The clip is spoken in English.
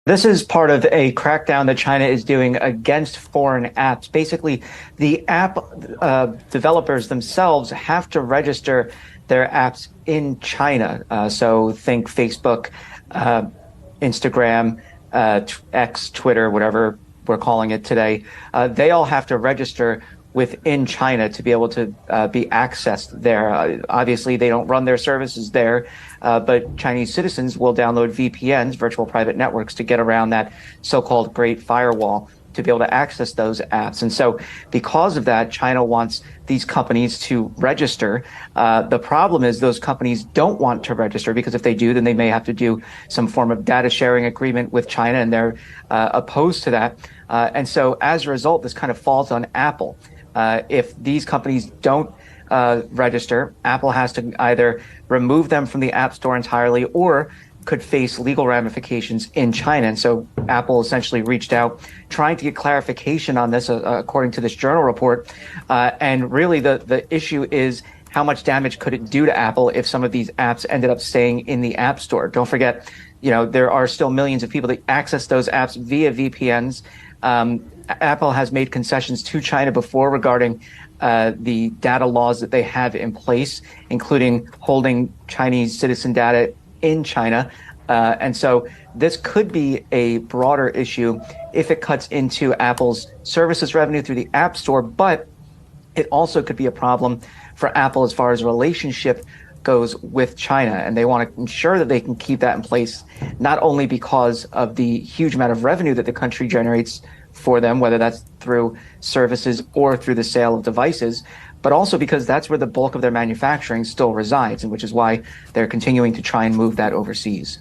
This is part of a crackdown that China is doing against foreign apps. Basically, the app developers themselves have to register their apps in China. So think Facebook, Instagram, X, Twitter, whatever we're calling it today. They all have to register within China to be able to be accessed there. Obviously, they don't run their services there, but Chinese citizens will download VPNs, virtual private networks, to get around that so-called Great Firewall to be able to access those apps. And so because of that, China wants these companies to register. The problem is those companies don't want to register, because if they do, then they may have to do some form of data sharing agreement with China, and they're opposed to that. And so as a result, this kind of falls on Apple. If these companies don't register, Apple has to either remove them from the App Store entirely or could face legal ramifications in China. And so Apple essentially reached out trying to get clarification on this, according to this journal report. And really the issue is, how much damage could it do to Apple if some of these apps ended up staying in the App Store? Don't forget, there are still millions of people that access those apps via VPNs. Apple has made concessions to China before regarding the data laws that they have in place, including holding Chinese citizen data in China. And so this could be a broader issue if it cuts into Apple's services revenue through the App Store, but it also could be a problem for Apple as far as relationship goes with China. And they want to ensure that they can keep that in place, not only because of the huge amount of revenue that the country generates for them, whether that's through services or through the sale of devices, but also because that's where the bulk of their manufacturing still resides, and which is why they're continuing to try and move that overseas.